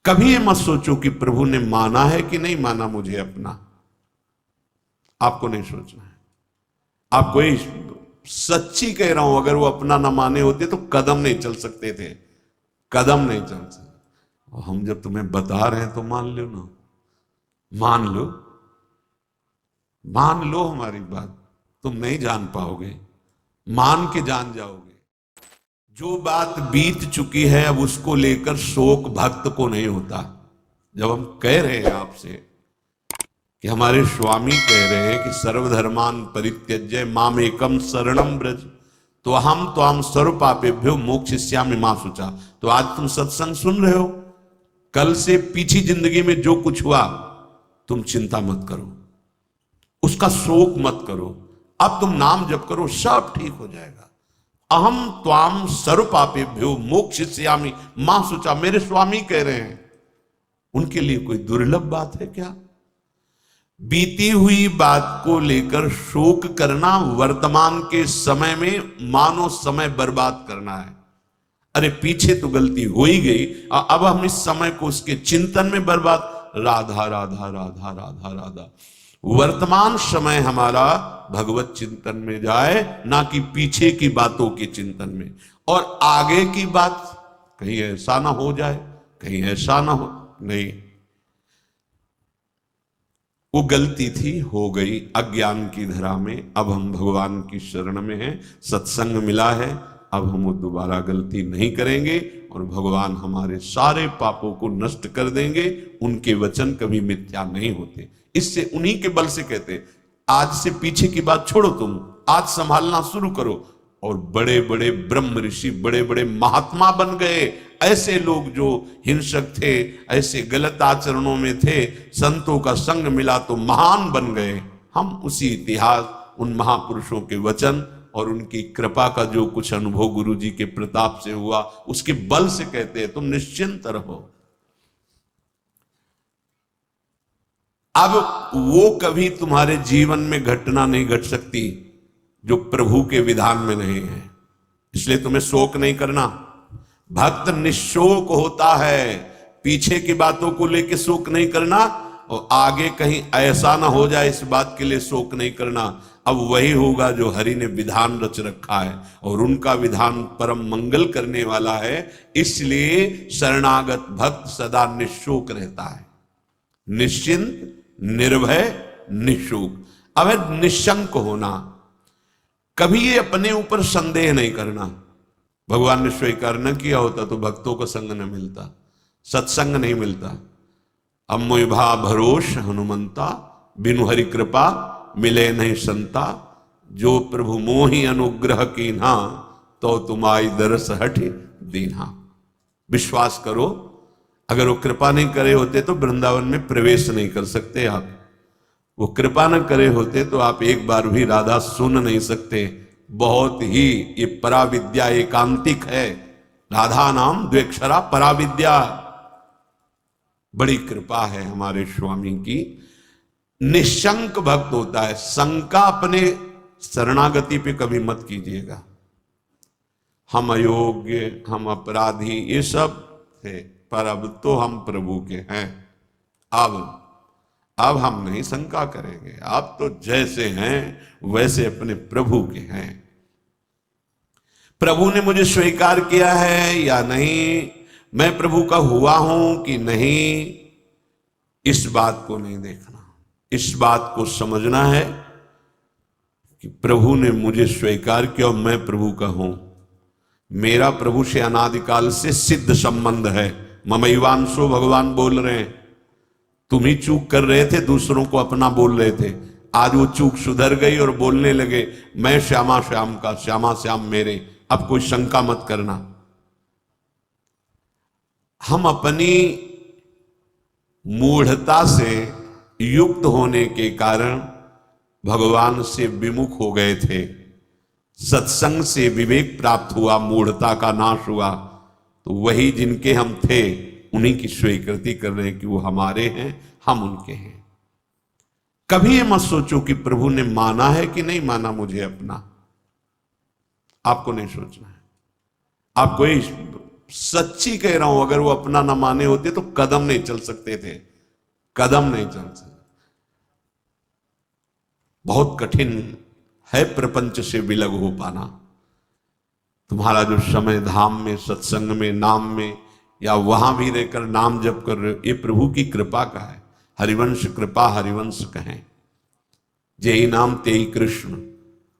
कभी ये मत सोचो कि प्रभु ने माना है कि नहीं माना मुझे अपना। आपको नहीं सोचना है। आपको ही सच्ची कह रहा हूं, अगर वो अपना ना माने होते तो कदम नहीं चल सकते थे, कदम नहीं चल सकते। और हम जब तुम्हें बता रहे हैं तो मान लो ना, मान लो, मान लो हमारी बात। तुम नहीं जान पाओगे, मान के जान जाओगे। जो बात बीत चुकी है अब उसको लेकर शोक भक्त को नहीं होता। जब हम कह रहे हैं आपसे कि हमारे स्वामी कह रहे हैं कि सर्वधर्मान परित्यज्य माम एकम शरणम ब्रज, तो हम सर्व पापेभ्यो मोक्षयिष्यामि मा शुचा। तो आज तुम सत्संग सुन रहे हो, कल से पीछी जिंदगी में जो कुछ हुआ तुम चिंता मत करो, उसका शोक मत करो। अब तुम नाम जप करो, सब ठीक हो जाएगा। अहम त्वाम सर्व पापेभ्यो मोक्षयिष्यामि मा शुचा, मेरे स्वामी कह रहे हैं। उनके लिए कोई दुर्लभ बात है क्या? बीती हुई बात को लेकर शोक करना वर्तमान के समय में मानो समय बर्बाद करना है। अरे पीछे तो गलती हो ही गई, अब हम इस समय को उसके चिंतन में बर्बाद। राधा राधा राधा राधा राधा। वर्तमान समय हमारा भगवत चिंतन में जाए, ना कि पीछे की बातों के चिंतन में। और आगे की बात कहीं ऐसा ना हो जाए, कहीं ऐसा ना हो, नहीं, वो गलती थी, हो गई अज्ञान की धरा में। अब हम भगवान की शरण में हैं, सत्संग मिला है, अब हम वो दोबारा गलती नहीं करेंगे और भगवान हमारे सारे पापों को नष्ट कर देंगे। उनके वचन कभी मिथ्या नहीं होते। इससे उन्हीं के बल से कहते, आज से पीछे की बात छोड़ो, तुम आज संभालना शुरू करो। और बड़े बड़े ब्रह्म ऋषि, बड़े बड़े महात्मा बन गए। ऐसे लोग जो हिंसक थे, ऐसे गलत आचरणों में थे, संतों का संग मिला तो महान बन गए। हम उसी इतिहास, उन महापुरुषों के वचन और उनकी कृपा का जो कुछ अनुभव गुरु जी के प्रताप से हुआ, उसके बल से कहते हैं तुम निश्चिंत रहो। अब वो कभी तुम्हारे जीवन में घटना नहीं घट सकती जो प्रभु के विधान में नहीं है। इसलिए तुम्हें शोक नहीं करना। भक्त निशोक होता है, पीछे की बातों को लेकर शोक नहीं करना, और आगे कहीं ऐसा ना हो जाए इस बात के लिए शोक नहीं करना। अब वही होगा जो हरि ने विधान रच रखा है, और उनका विधान परम मंगल करने वाला है। इसलिए शरणागत भक्त सदा निशोक रहता है, निश्चिंत, निर्भय, निशोक। अब निशंक होना, कभी ये अपने ऊपर संदेह नहीं करना। भगवान ने स्वीकार न किया होता तो भक्तों को संग न मिलता, सत्संग नहीं मिलता। अम्मोभा भरोस हनुमंता, बिनु हरि कृपा मिले नहीं संता। जो प्रभु मोहि अनुग्रह कीन्हा, तो तुम्हारी दरस हठ दीन्हा। विश्वास करो, अगर वो कृपा नहीं करे होते तो वृंदावन में प्रवेश नहीं कर सकते आप। वो कृपा न करे होते तो आप एक बार भी राधा सुन नहीं सकते। बहुत ही ये पराविद्या एकांतिक है। राधा नाम द्वेक्षरा पराविद्या। बड़ी कृपा है हमारे स्वामी की। निशंक भक्त होता है। शंका अपने शरणागति पे कभी मत कीजिएगा। हम अयोग्य, हम अपराधी, ये सब थे, पर अब तो हम प्रभु के हैं। अब हम नहीं शंका करेंगे। आप तो जैसे हैं वैसे अपने प्रभु के हैं। प्रभु ने मुझे स्वीकार किया है या नहीं, मैं प्रभु का हुआ हूं कि नहीं, इस बात को नहीं देखना। इस बात को समझना है कि प्रभु ने मुझे स्वीकार किया और मैं प्रभु का हूं। मेरा प्रभु से अनादिकाल से सिद्ध संबंध है। ममैवांशो भगवान बोल रहे हैं। तुम ही चूक कर रहे थे, दूसरों को अपना बोल रहे थे। आज वो चूक सुधर गई और बोलने लगे मैं श्यामा श्याम का, श्यामा श्याम मेरे। अब कोई शंका मत करना। हम अपनी मूढ़ता से युक्त होने के कारण भगवान से विमुख हो गए थे। सत्संग से विवेक प्राप्त हुआ, मूढ़ता का नाश हुआ। तो वही जिनके हम थे उन्हीं की स्वीकृति कर रहे हैं कि वो हमारे हैं, हम उनके हैं। कभी ये मत सोचो कि प्रभु ने माना है कि नहीं माना मुझे अपना। आपको नहीं सोचना है। आपको सच्ची कह रहा हूं, अगर वो अपना ना माने होते तो कदम नहीं चल सकते थे, कदम नहीं चल सकते। बहुत कठिन है प्रपंच से विलग हो पाना। तुम्हारा जो समय धाम में, सत्संग में, नाम में, या वहां भी रहकर नाम जप कर रहे हो, ये प्रभु की कृपा का है। हरिवंश कृपा हरिवंश कहें, जय नाम तेई कृष्ण।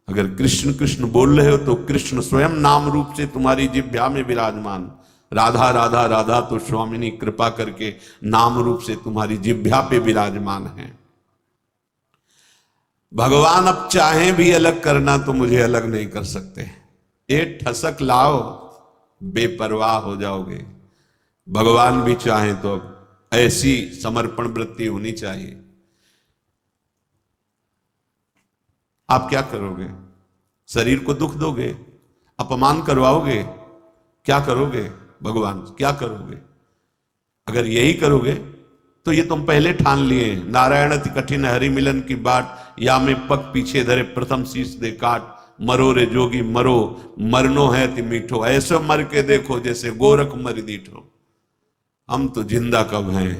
अगर कृष्ण कृष्ण बोल रहे हो तो कृष्ण स्वयं नाम रूप से तुम्हारी जिह्वा में विराजमान। राधा राधा राधा तो स्वामिनी कृपा करके नाम रूप से तुम्हारी जिह्वा पे विराजमान है। भगवान अब चाहें भी अलग करना तो मुझे अलग नहीं कर सकते। एक ठसक लाओ, बेपरवाह हो जाओगे। भगवान भी चाहें तो अब ऐसी समर्पण वृत्ति होनी चाहिए। आप क्या करोगे? शरीर को दुख दोगे, अपमान करवाओगे, क्या करोगे? भगवान क्या करोगे? अगर यही करोगे तो ये तुम पहले ठान लिए, नारायण अति कठिन हरि मिलन की बाट, या में पग पीछे धरे प्रथम शीश दे काट। मरो रे जोगी मरो, मरनो है अति मीठो, ऐसे मर के देखो जैसे गोरख मर दीठो। हम तो जिंदा कब हैं,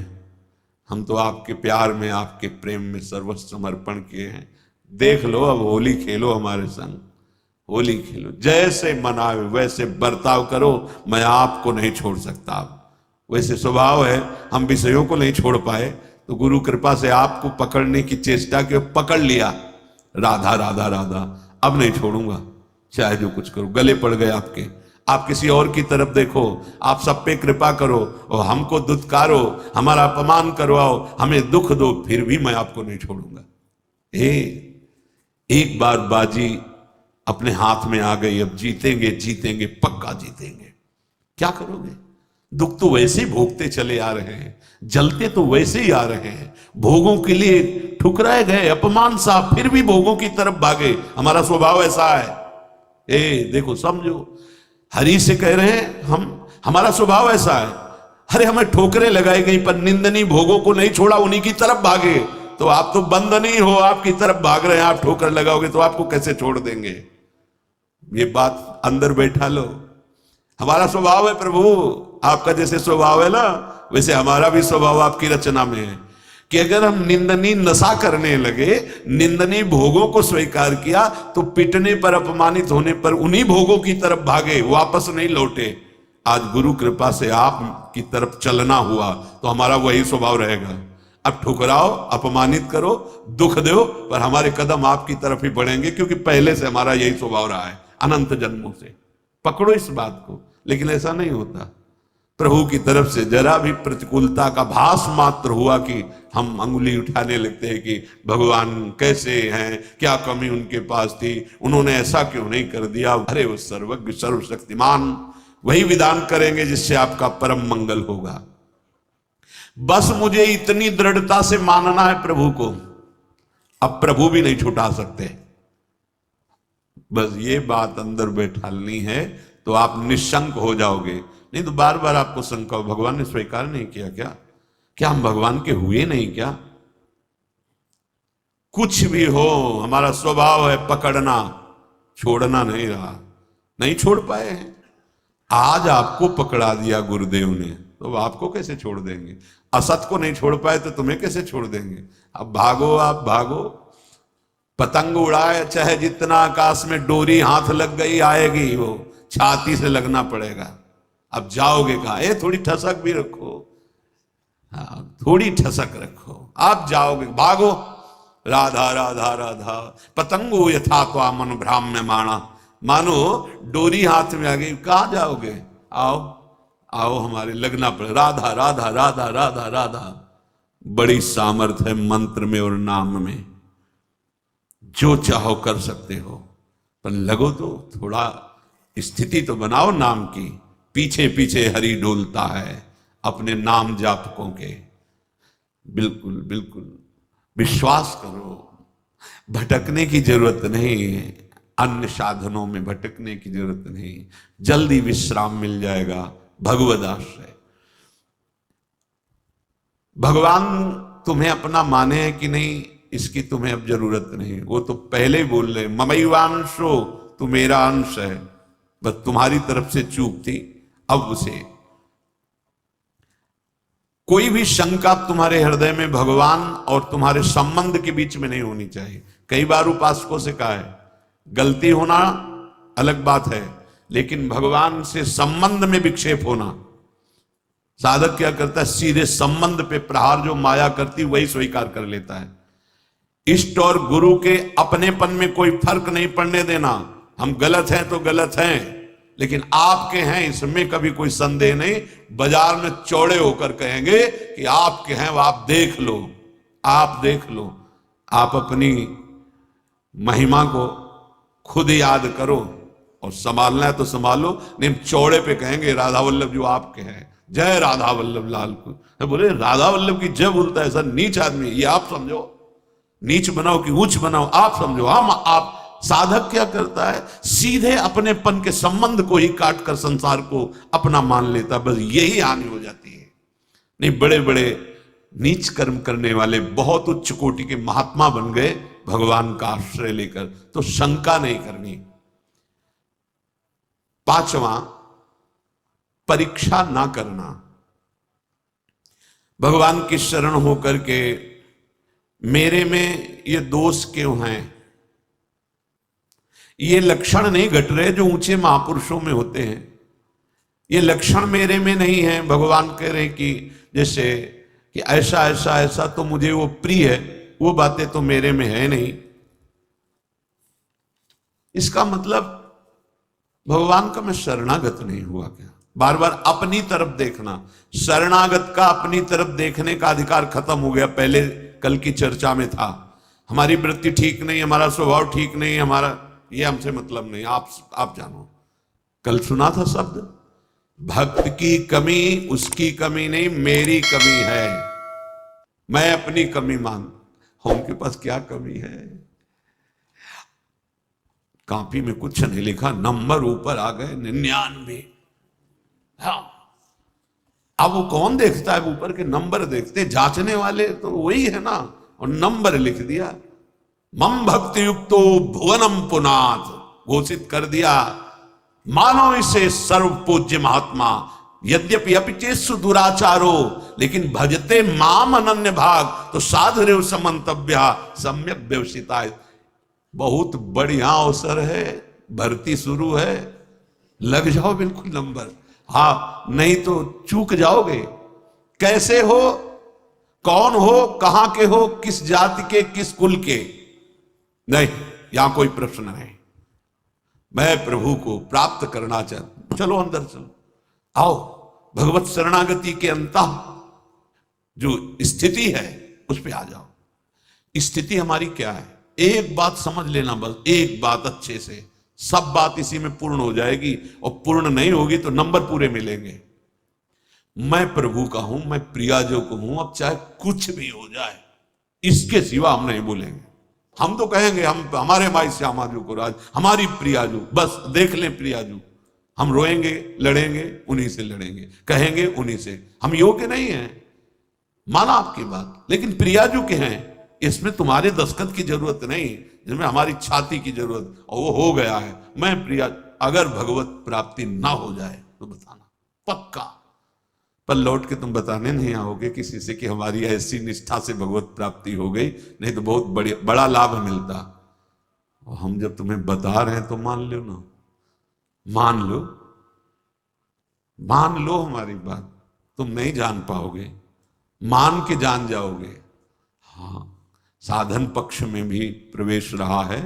हम तो आपके प्यार में, आपके प्रेम में सर्वस्व समर्पण किए हैं। देख लो, अब होली खेलो हमारे संग, होली खेलो, जैसे मनावे वैसे बर्ताव करो, मैं आपको नहीं छोड़ सकता। वैसे स्वभाव है, हम विषयों को नहीं छोड़ पाए तो गुरु कृपा से आपको पकड़ने की चेष्टा की, पकड़ लिया। राधा राधा राधा, अब नहीं छोड़ूंगा, चाहे जो कुछ करो। गले पड़ गए आपके, आप किसी और की तरफ देखो, आप सब पे कृपा करो और हमको दुत्कारो, हमारा अपमान करवाओ, हमें दुख दो, फिर भी मैं आपको नहीं छोड़ूंगा। एक बार बाजी अपने हाथ में आ गई, अब जीतेंगे जीतेंगे, पक्का जीतेंगे। क्या करोगे? दुख तो वैसे ही भोगते चले आ रहे हैं, जलते तो वैसे ही आ रहे हैं, भोगों के लिए ठुकराए गए, अपमान सा, फिर भी भोगों की तरफ भागे। हमारा स्वभाव ऐसा है। देखो, समझो, हरि से कह रहे हैं हम, हमारा स्वभाव ऐसा है। अरे हमें ठोकरें लगाई गई पर निंदनीय भोगों को नहीं छोड़ा, उन्हीं की तरफ भागे। तो आप तो बंधनी हो, आपकी तरफ भाग रहे हैं, आप ठोकर लगाओगे तो आपको कैसे छोड़ देंगे? ये बात अंदर बैठा लो। हमारा स्वभाव है प्रभु, आपका जैसे स्वभाव है ना, वैसे हमारा भी स्वभाव आपकी रचना में है कि अगर हम निंदनीय नशा करने लगे, निंदनीय भोगों को स्वीकार किया, तो पिटने पर, अपमानित होने पर उन्हीं भोगों की तरफ भागे, वापस नहीं लौटे। आज गुरु कृपा से आप की तरफ चलना हुआ तो हमारा वही स्वभाव रहेगा। अब ठुकराओ, अपमानित करो, दुख दो, पर हमारे कदम आपकी तरफ ही बढ़ेंगे, क्योंकि पहले से हमारा यही स्वभाव रहा है, अनंत जन्मों से। पकड़ो इस बात को। लेकिन ऐसा नहीं होता। प्रभु की तरफ से जरा भी प्रतिकूलता का भास मात्र हुआ कि हम अंगुली उठाने लगते हैं कि भगवान कैसे हैं, क्या कमी उनके पास थी, उन्होंने ऐसा क्यों नहीं कर दिया। अरे वो सर्वज्ञ सर्वशक्तिमान वही विधान करेंगे जिससे आपका परम मंगल होगा। बस मुझे इतनी दृढ़ता से मानना है प्रभु को, अब प्रभु भी नहीं छुटा सकते। बस ये बात अंदर बैठालनी है तो आप निशंक हो जाओगे। नहीं तो बार बार आपको शंका हो, भगवान ने स्वीकार नहीं किया क्या? क्या हम भगवान के हुए नहीं क्या? कुछ भी हो, हमारा स्वभाव है पकड़ना, छोड़ना नहीं रहा, नहीं छोड़ पाए हैं। आज आपको पकड़ा दिया गुरुदेव ने, तो आपको कैसे छोड़ देंगे? असत को नहीं छोड़ पाए तो तुम्हें कैसे छोड़ देंगे? अब भागो, आप भागो, पतंग उड़ाए चाहे जितना आकाश में, डोरी हाथ लग गई आएगी, वो छाती से लगना पड़ेगा। अब जाओगे कहाँ? थोड़ी ठसक भी रखो, हाँ थोड़ी ठसक रखो, आप जाओगे, भागो। राधा राधा राधा पतंगो यथा त्वा मन भ्राम्य माना, मानो डोरी हाथ में आ गई, कहाँ जाओगे? आओ आओ, हमारे लगना पड़े। राधा राधा राधा राधा राधा, बड़ी सामर्थ है मंत्र में और नाम में, जो चाहो कर सकते हो, पर लगो तो, थोड़ा स्थिति तो बनाओ नाम की। पीछे पीछे हरि डोलता है अपने नाम जापकों के। बिल्कुल बिल्कुल विश्वास करो, भटकने की जरूरत नहीं है, अन्य साधनों में भटकने की जरूरत नहीं, जल्दी विश्राम मिल जाएगा भगवद आश्रय। भगवान तुम्हें अपना माने है कि नहीं, इसकी तुम्हें अब जरूरत नहीं। वो तो पहले ही बोल रहे, ममैवांशो, तू मेरा अंश है, बस तुम्हारी तरफ से चूक थी। अब उसे कोई भी शंका तुम्हारे हृदय में भगवान और तुम्हारे संबंध के बीच में नहीं होनी चाहिए। कई बार उपासकों से कहा है, गलती होना अलग बात है, लेकिन भगवान से संबंध में विक्षेप होना, साधक क्या करता है, सीधे संबंध पे प्रहार जो माया करती वही स्वीकार कर लेता है। इष्ट और गुरु के अपनेपन में कोई फर्क नहीं पड़ने देना। हम गलत हैं तो गलत हैं, लेकिन आपके हैं इसमें कभी कोई संदेह नहीं। बाजार में चौड़े होकर कहेंगे कि आपके हैं, वो आप देख लो, आप देख लो। आप अपनी महिमा को खुद याद करो और संभालना है तो संभालो, नहीं चौड़े पे कहेंगे राधा वल्लभ जो आपके हैं, जय राधा वल्लभ लाल को। तो बोले राधा वल्लभ की जय बोलता है ऐसा नीच आदमी, ये आप समझो, नीच बनाओ कि ऊंच बनाओ आप समझो। हम आप साधक क्या करता है, सीधे अपनेपन के संबंध को ही काट कर संसार को अपना मान लेता, बस यही हानि हो जाती है। नहीं, बड़े बड़े नीच कर्म करने वाले बहुत उच्च कोटि के महात्मा बन गए भगवान का आश्रय लेकर, तो शंका नहीं करनी। पांचवा, परीक्षा ना करना। भगवान की शरण होकर के मेरे में ये दोष क्यों हैं, ये लक्षण नहीं घट रहे जो ऊंचे महापुरुषों में होते हैं, ये लक्षण मेरे में नहीं है। भगवान कह रहे कि जैसे कि ऐसा ऐसा ऐसा तो मुझे वो प्रिय है, वो बातें तो मेरे में है नहीं। इसका मतलब भगवान का मैं शरणागत नहीं हुआ क्या? बार बार अपनी तरफ देखना, शरणागत का अपनी तरफ देखने का अधिकार खत्म हो गया। पहले कल की चर्चा में था, हमारी वृत्ति ठीक नहीं, हमारा स्वभाव ठीक नहीं, हमारा ये हमसे मतलब नहीं, आप जानो। कल सुना था शब्द, भक्त की कमी उसकी कमी नहीं, मेरी कमी है। मैं अपनी कमी मान, उनके पास क्या कमी है? कॉपी में कुछ नहीं लिखा, नंबर ऊपर आ गए 99। हाँ, अब वो कौन देखता है ऊपर के नंबर? देखते जांचने वाले तो वही है ना, और नंबर लिख दिया। मम भक्ति युक्तो भुवनम पुनाथ घोषित कर दिया, मानो इसे सर्व पूज्य महात्मा। यद्यपि अपिचेसु दुराचारो, लेकिन भजते माम अनन्य भाग, तो साधुरेव समंतव्या सम्यक व्यवसिता। बहुत बढ़िया अवसर है, भर्ती शुरू है, लग जाओ बिल्कुल नंबर। हाँ, नहीं तो चूक जाओगे। कैसे हो, कौन हो, कहां के हो, किस जाति के, किस कुल के, नहीं, यहां कोई प्रश्न नहीं। मैं प्रभु को प्राप्त करना चाहता हूं, चलो अंदर चलो, आओ भगवत शरणागति के अंतः जो स्थिति है उस पे आ जाओ। स्थिति हमारी क्या है, एक बात समझ लेना, बस एक बात अच्छे से, सब बात इसी में पूर्ण हो जाएगी। और पूर्ण नहीं होगी तो नंबर पूरे मिलेंगे। मैं प्रभु का हूं, मैं प्रियाजो को हूं, अब चाहे कुछ भी हो जाए, इसके सिवा हम नहीं बोलेंगे। हम तो कहेंगे हम हमारे माई श्यामाजू को राज, हमारी प्रियाजू, बस देख लें प्रियाजू। हम रोएंगे, लड़ेंगे, उन्हीं से लड़ेंगे, कहेंगे उन्हीं से। हम योग्य नहीं हैं, माना आपकी बात, लेकिन प्रियाजू के हैं, इसमें तुम्हारे दस्तखत की जरूरत नहीं, जिसमें हमारी छाती की जरूरत, और वो हो गया है। मैं प्रिया, अगर भगवत प्राप्ति ना हो जाए तो बताना पक्का, पर लौट के तुम बताने नहीं आओगे किसी से कि हमारी ऐसी निष्ठा से भगवत प्राप्ति हो गई, नहीं तो बहुत बड़ा लाभ मिलता। और हम जब तुम्हें बता रहे हैं तो मान लो ना, मान लो, मान लो हमारी बात। तुम नहीं जान पाओगे, मान के जान जाओगे। हाँ, साधन पक्ष में भी प्रवेश रहा है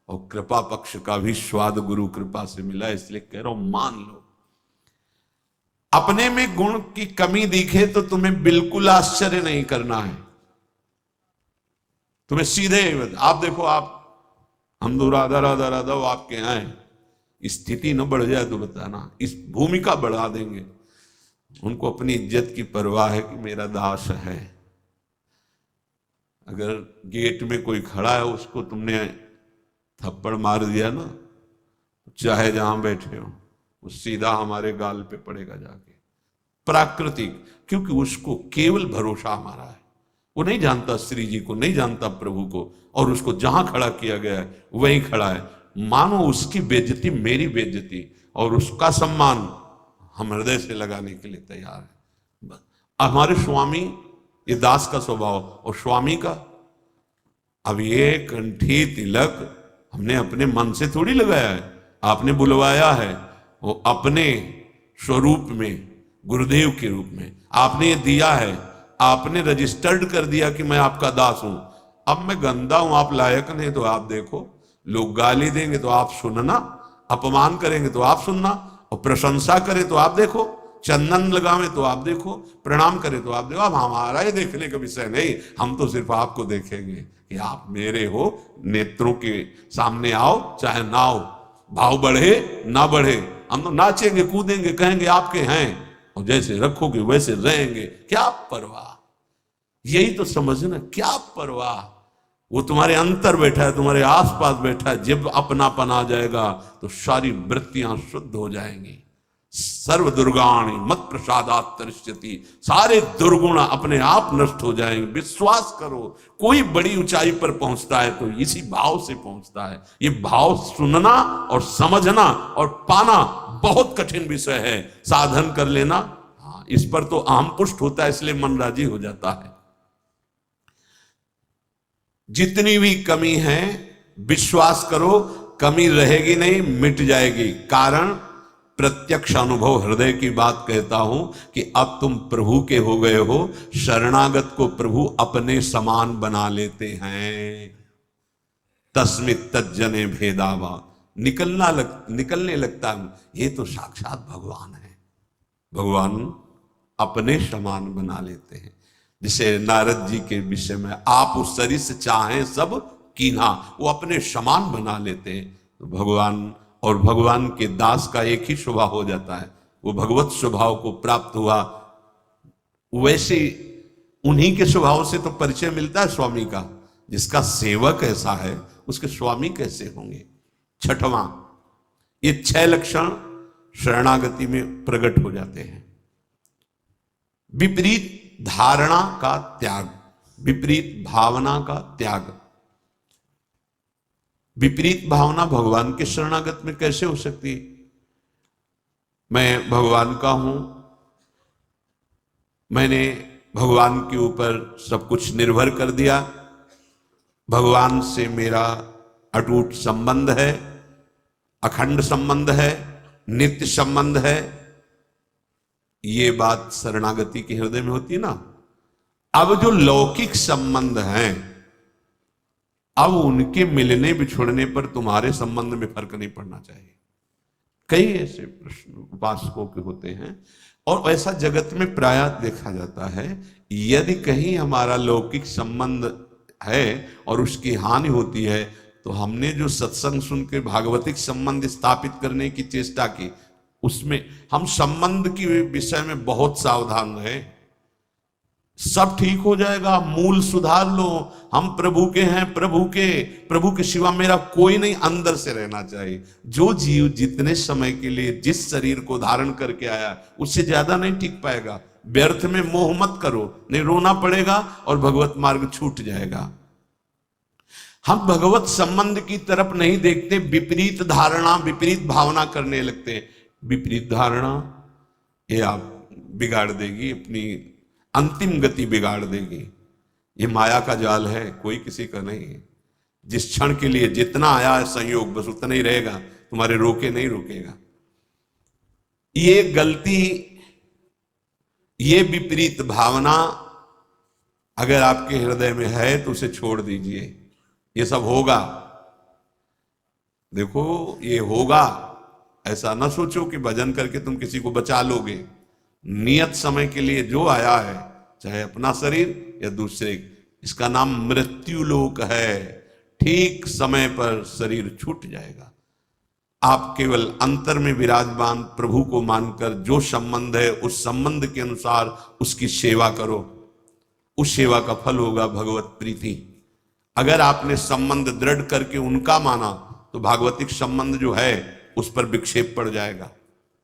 और कृपा पक्ष का भी स्वाद गुरु कृपा से मिला, इसलिए कह रहा हूं मान लो। अपने में गुण की कमी दिखे तो तुम्हें बिल्कुल आश्चर्य नहीं करना है। तुम्हें सीधे आप देखो, आप हम तो राधा राधा राधा वो आपके यहां है, स्थिति न बढ़ जाए तो बताना, इस भूमिका बढ़ा देंगे। उनको अपनी इज्जत की परवाह है कि मेरा दास है। अगर गेट में कोई खड़ा है उसको तुमने थप्पड़ मार दिया ना, चाहे जहां बैठे हो, वो सीधा हमारे गाल पे पड़ेगा जाके। प्राकृतिक, क्योंकि उसको केवल भरोसा हमारा है। वो नहीं जानता श्री जी को, नहीं जानता प्रभु को, और उसको जहां खड़ा किया गया है वहीं खड़ा है। मानो उसकी बेइज्जती मेरी बेइज्जती और उसका सम्मान हम हृदय से लगाने के लिए तैयार हैं। हमारे स्वामी, ये दास का स्वभाव, और स्वामी का, अब ये कंठी तिलक हमने अपने मन से थोड़ी लगाया है, आपने बुलवाया है, वो अपने स्वरूप में, गुरुदेव के रूप में आपने ये दिया है, आपने रजिस्टर्ड कर दिया कि मैं आपका दास हूं। अब मैं गंदा हूं, आप लायक नहीं, तो आप देखो, लोग गाली देंगे तो आप सुनना, अपमान करेंगे तो आप सुनना, और प्रशंसा करें तो आप देखो, चंदन लगावे तो आप देखो, प्रणाम करें तो आप देखो। अब हमारा ही देखने का विषय नहीं, हम तो सिर्फ आपको देखेंगे कि आप मेरे हो, नेत्रों के सामने आओ चाहे ना आओ, भाव बढ़े ना बढ़े, हम तो नाचेंगे कूदेंगे, कहेंगे आपके हैं, और जैसे रखोगे वैसे रहेंगे, क्या परवाह। यही तो समझना, क्या परवाह। वो तुम्हारे अंतर बैठा है, तुम्हारे आसपास बैठा है, जब अपनापन आ जाएगा तो सारी वृत्तियां शुद्ध हो जाएंगी। सर्व दुर्गाणी मत प्रसादात तरिष्यति, सारे दुर्गुण अपने आप नष्ट हो जाएंगे। विश्वास करो, कोई बड़ी ऊंचाई पर पहुंचता है तो इसी भाव से पहुंचता है। ये भाव सुनना और समझना और पाना बहुत कठिन विषय है, साधन कर लेना, हाँ, इस पर तो आम पुष्ट होता है, इसलिए मन राजी हो जाता है। जितनी भी कमी है विश्वास करो, कमी रहेगी नहीं, मिट जाएगी। कारण प्रत्यक्ष अनुभव, हृदय की बात कहता हूं कि अब तुम प्रभु के हो गए हो, शरणागत को प्रभु अपने समान बना लेते हैं। तस्मित तज्जने भेदावा, निकलने लगता है, ये तो साक्षात भगवान है। भगवान अपने समान बना लेते हैं। जिसे नारद जी के विषय में, आप उस शरीर से चाहें सब कीन्हा, वो अपने समान बना लेते हैं। तो भगवान और भगवान के दास का एक ही स्वभाव हो जाता है, वो भगवत स्वभाव को प्राप्त हुआ। वैसे उन्हीं के स्वभाव से तो परिचय मिलता है स्वामी का। जिसका सेवक ऐसा है उसके स्वामी कैसे होंगे। छठवां, ये 6 लक्षण शरणागति में प्रकट हो जाते हैं। विपरीत धारणा का त्याग, विपरीत भावना का त्याग। विपरीत भावना भगवान के शरणागत में कैसे हो सकती है। मैं भगवान का हूं, मैंने भगवान के ऊपर सब कुछ निर्भर कर दिया, भगवान से मेरा अटूट संबंध है, अखंड संबंध है, नित्य संबंध है। ये बात शरणागति के हृदय में होती है ना। अब जो लौकिक संबंध हैं, अब उनके मिलने बिछुड़ने पर तुम्हारे संबंध में फर्क नहीं पड़ना चाहिए। कई ऐसे प्रश्न उपासकों के होते हैं, और ऐसा जगत में प्रायः देखा जाता है। यदि कहीं हमारा लौकिक संबंध है और उसकी हानि होती है, तो हमने जो सत्संग सुन के भागवतिक संबंध स्थापित करने की चेष्टा की, उसमें हम संबंध के विषय में बहुत सावधान रहे। सब ठीक हो जाएगा, मूल सुधार लो, हम प्रभु के हैं, प्रभु के सिवा मेरा कोई नहीं, अंदर से रहना चाहिए। जो जीव जितने समय के लिए जिस शरीर को धारण करके आया, उससे ज्यादा नहीं टिक पाएगा। व्यर्थ में मोह मत करो, नहीं रोना पड़ेगा और भगवत मार्ग छूट जाएगा। हम भगवत संबंध की तरफ नहीं देखते, विपरीत धारणा, विपरीत भावना करने लगते हैं। विपरीत धारणा ये आप बिगाड़ देगी, अपनी अंतिम गति बिगाड़ देगी। ये माया का जाल है, कोई किसी का नहीं है। जिस क्षण के लिए जितना आया है संयोग, बस उतना ही रहेगा, तुम्हारे रोके नहीं रोकेगा। ये गलती, ये विपरीत भावना अगर आपके हृदय में है तो उसे छोड़ दीजिए। ये सब होगा, देखो ये होगा। ऐसा ना सोचो कि भजन करके तुम किसी को बचा लोगे। नियत समय के लिए जो आया है, चाहे अपना शरीर या दूसरे, इसका नाम मृत्यु लोक है। ठीक समय पर शरीर छूट जाएगा। आप केवल अंतर में विराजमान प्रभु को मानकर जो संबंध है उस संबंध के अनुसार उसकी सेवा करो, उस सेवा का फल होगा भगवत प्रीति। अगर आपने संबंध दृढ़ करके उनका माना तो भागवतिक संबंध जो है उस पर विक्षेप पड़ जाएगा,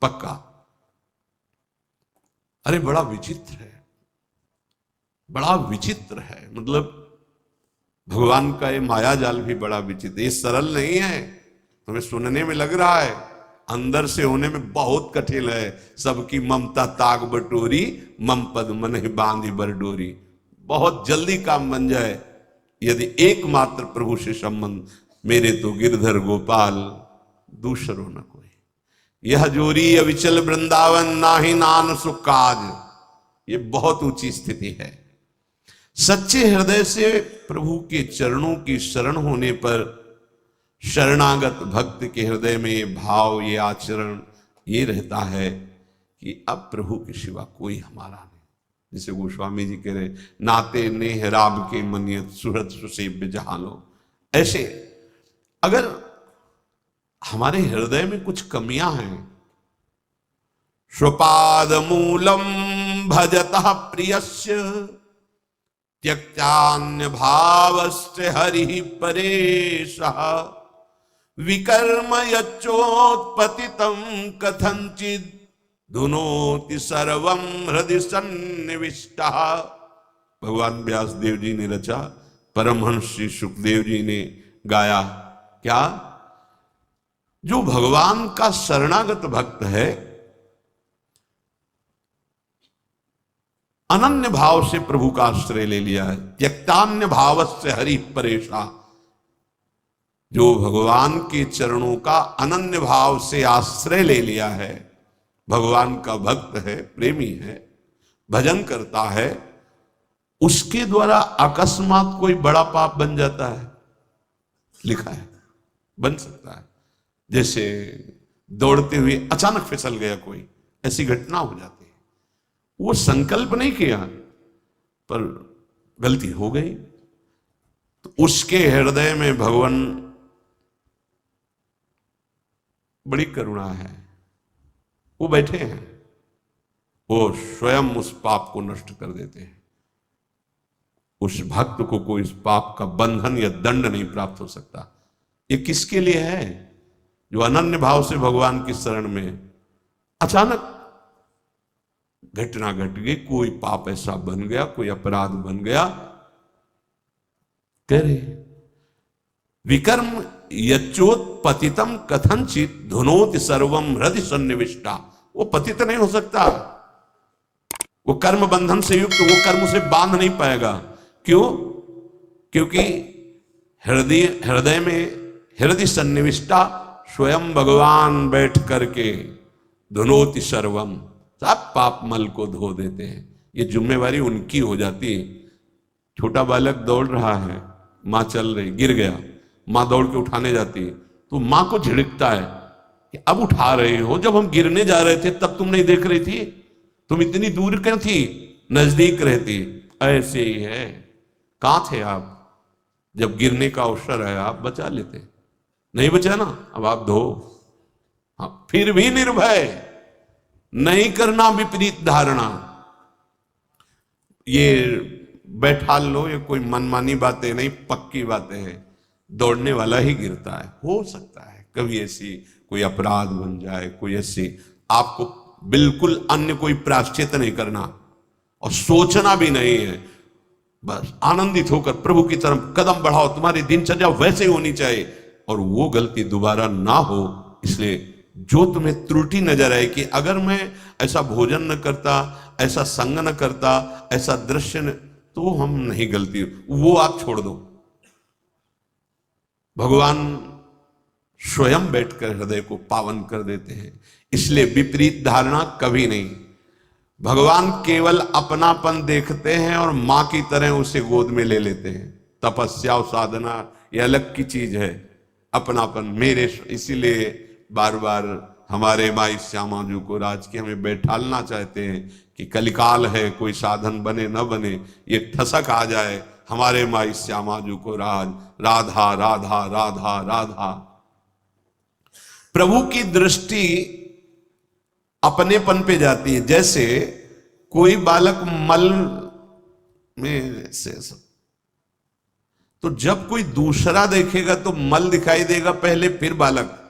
पक्का। अरे बड़ा विचित्र है, बड़ा विचित्र है। मतलब भगवान का ये माया जाल भी बड़ा विचित्र, ये सरल नहीं है। तुम्हें सुनने में लग रहा है अंदर से होने में बहुत कठिन है। सबकी ममता ताग बटोरी, मम पद मन ही बांधी बरडोरी। बहुत जल्दी काम बन जाए यदि एकमात्र प्रभु से संबंध। मेरे तो गिरधर गोपाल दूसरो न कोई, यह जोरी अविचल वृंदावन नाही नान सुख काज। ये बहुत ऊंची स्थिति है। सच्चे हृदय से प्रभु के चरणों की शरण होने पर शरणागत भक्त के हृदय में ये भाव, ये आचरण ये रहता है कि अब प्रभु के सिवा कोई हमारा नहीं। जिसे गोस्वामी जी कह रहे, नाते नेह राम के मनियत सुहृद सुसेव्य जहां लो। ऐसे अगर हमारे हृदय में कुछ कमियां हैं, स्वपाद मूलम भजतः प्रियस्य त्यक्तान्य भावस्य हरि परेशः विकर्म यच्चोत्पतितं कथंचित् धुनोति सर्वं हृदय सन्निविष्टः। भगवान व्यास देव जी ने रचा, परमहंस श्री सुखदेव जी ने गाया। क्या? जो भगवान का शरणागत भक्त है, अनन्य भाव से प्रभु का आश्रय ले लिया है, त्यक्तान्य भावस्य हरि परेशा। जो भगवान के चरणों का अनन्य भाव से आश्रय ले लिया है, भगवान का भक्त है, प्रेमी है, भजन करता है, उसके द्वारा अकस्मात कोई बड़ा पाप बन जाता है। लिखा है बन सकता है। जैसे दौड़ते हुए अचानक फिसल गया कोई, ऐसी घटना हो जाती है। वो संकल्प नहीं किया पर गलती हो गई, तो उसके हृदय में भगवान बड़ी करुणा है। वो बैठे हैं, वो स्वयं उस पाप को नष्ट कर देते हैं। उस भक्त को कोई इस पाप का बंधन या दंड नहीं प्राप्त हो सकता। ये किसके लिए है? जो अनन्य भाव से भगवान की शरण में अचानक घटना घट गई, कोई पाप ऐसा बन गया, कोई अपराध बन गया। कह रहे विकर्म यच्चोत्पतितम कथंचित धुनोति सर्वम हृदय सन्निविष्टा। वो पतित नहीं हो सकता, वो कर्म बंधन से युक्त, वो कर्म से बांध नहीं पाएगा। क्यों? क्योंकि हृदय में हृदय सन्निविष्टा स्वयं भगवान बैठ करके धुनोति सर्वम, सब पाप मल को धो देते हैं। ये जिम्मेवारी उनकी हो जाती है। छोटा बालक दौड़ रहा है, मां चल रही, गिर गया, मां दौड़ के उठाने जाती है, तो मां को झिड़कता है कि अब उठा रहे हो, जब हम गिरने जा रहे थे तब तुम नहीं देख रही थी, तुम इतनी दूर क्यों थी, नजदीक रहती। ऐसे ही है, कहां थे आप जब गिरने का अवसर है, आप बचा लेते, नहीं बचा ना, अब आप धो। हाँ, फिर भी निर्भय, नहीं करना विपरीत धारणा। ये बैठा लो, ये कोई मनमानी बातें नहीं, पक्की बातें हैं। दौड़ने वाला ही गिरता है। हो सकता है कभी ऐसी कोई अपराध बन जाए, कोई ऐसी, आपको बिल्कुल अन्य कोई प्रायश्चित नहीं करना और सोचना भी नहीं है। बस आनंदित होकर प्रभु की तरफ कदम बढ़ाओ। तुम्हारी दिनचर्या वैसे ही होनी चाहिए और वो गलती दोबारा ना हो। इसलिए जो तुम्हें त्रुटि नजर आए कि अगर मैं ऐसा भोजन न करता, ऐसा संग न करता, ऐसा दृश्य न, तो हम नहीं गलती, वो आप छोड़ दो। भगवान स्वयं बैठकर हृदय को पावन कर देते हैं। इसलिए विपरीत धारणा कभी नहीं। भगवान केवल अपनापन देखते हैं और मां की तरह उसे गोद में ले लेते हैं। तपस्या और साधना ये अलग की चीज है, अपनापन मेरे। इसीलिए बार बार हमारे माई श्यामा जी को राज की हमें बैठालना चाहते हैं कि कलिकाल है, कोई साधन बने न बने, ये ठसक आ जाए हमारे माई श्यामा जी को राज, राधा राधा राधा राधा। प्रभु की दृष्टि अपनेपन पे जाती है। जैसे कोई बालक मल में से, तो जब कोई दूसरा देखेगा तो मल दिखाई देगा पहले, फिर बालक।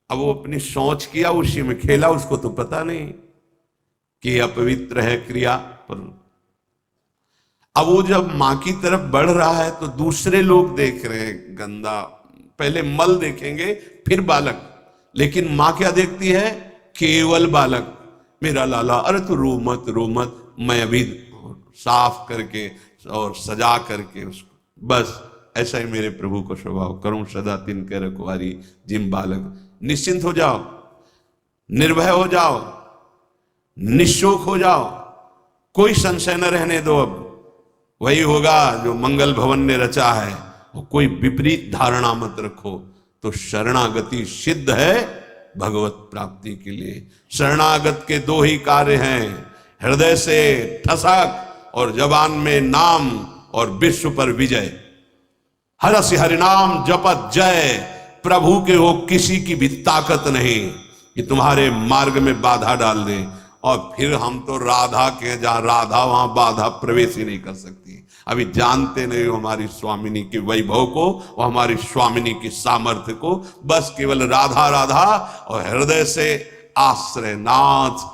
अब वो अपनी सोच किया, उसी में खेला, उसको तो पता नहीं कि अपवित्र है क्रिया पर। अब वो जब मां की तरफ बढ़ रहा है तो दूसरे लोग देख रहे हैं गंदा, पहले मल देखेंगे फिर बालक। लेकिन मां क्या देखती है? केवल बालक। मेरा लाला, अरे तू रो मत रो मत, मैं अभी साफ करके और सजा करके उसको, बस ऐसा ही मेरे प्रभु को स्वभाव, करूं सदा तिनके रखवारी जिम बालक। निश्चिंत हो जाओ, निर्भय हो जाओ, निशोक हो जाओ, कोई संशय न रहने दो। अब वही होगा जो मंगल भवन ने रचा है, कोई विपरीत धारणा मत रखो। तो शरणागति सिद्ध है भगवत प्राप्ति के लिए। शरणागत के दो ही कार्य हैं, हृदय से ठसक और जबान में नाम और विश्व पर विजय। हरसि हरिनाम जपत जय, प्रभु के हो किसी की भी ताकत नहीं कि तुम्हारे मार्ग में बाधा डाल दे। और फिर हम तो राधा के, जहां राधा वहां बाधा प्रवेश ही नहीं कर सकती। अभी जानते नहीं हो हमारी स्वामिनी के वैभव को और हमारी स्वामिनी की सामर्थ्य को। बस केवल राधा राधा और हृदय से आश्रय नाथ,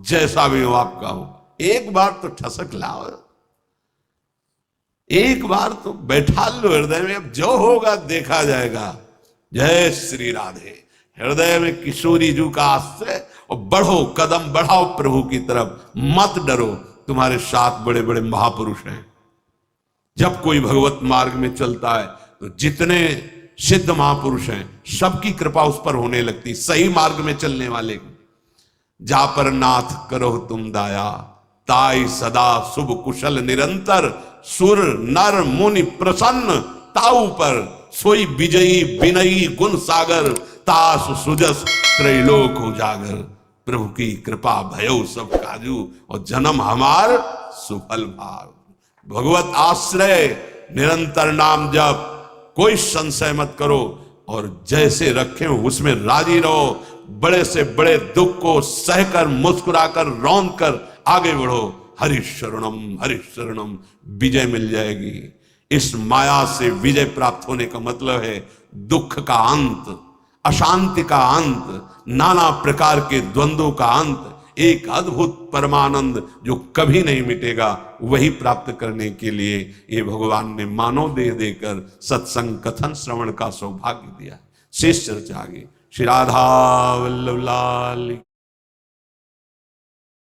जैसा भी हो आपका हो, एक बार तो ठसक लाओ, एक बार तो बैठा लो हृदय में। अब जो होगा देखा जाएगा। जय श्री राधे। हृदय में किशोरी जू का आश्रय, और बढ़ो, कदम बढ़ाओ प्रभु की तरफ, मत डरो। तुम्हारे साथ बड़े बड़े महापुरुष हैं। जब कोई भगवत मार्ग में चलता है तो जितने सिद्ध महापुरुष हैं सबकी कृपा उस पर होने लगती, सही मार्ग में चलने वाले। जा पर नाथ करो तुम दाया, ताई सदा शुभ कुशल निरंतर, सुर नर मुनि प्रसन्न ताऊ पर, सोई विजयी विनयी गुण सागर, तास सुजस त्रैलोक उजागर। प्रभु की कृपा भयो सब काजू, और जन्म हमार सुफल भाव। भगवत आश्रय, निरंतर नाम जप, कोई संशय मत करो, और जैसे रखे हो उसमें राजी रहो। बड़े से बड़े दुख को सहकर, मुस्कुराकर, रौंद कर आगे बढ़ो। हरि शरणम, विजय मिल जाएगी। इस माया से विजय प्राप्त होने का मतलब है दुख का अंत, अशांति का अंत, नाना प्रकार के द्वंद्वों का अंत, एक अद्भुत परमानंद जो कभी नहीं मिटेगा। वही प्राप्त करने के लिए ये भगवान ने मानव देह देकर सत्संग कथन श्रवण का सौभाग्य दिया। शेष चर्चा आगे। श्री राधा वल्लभ लाल।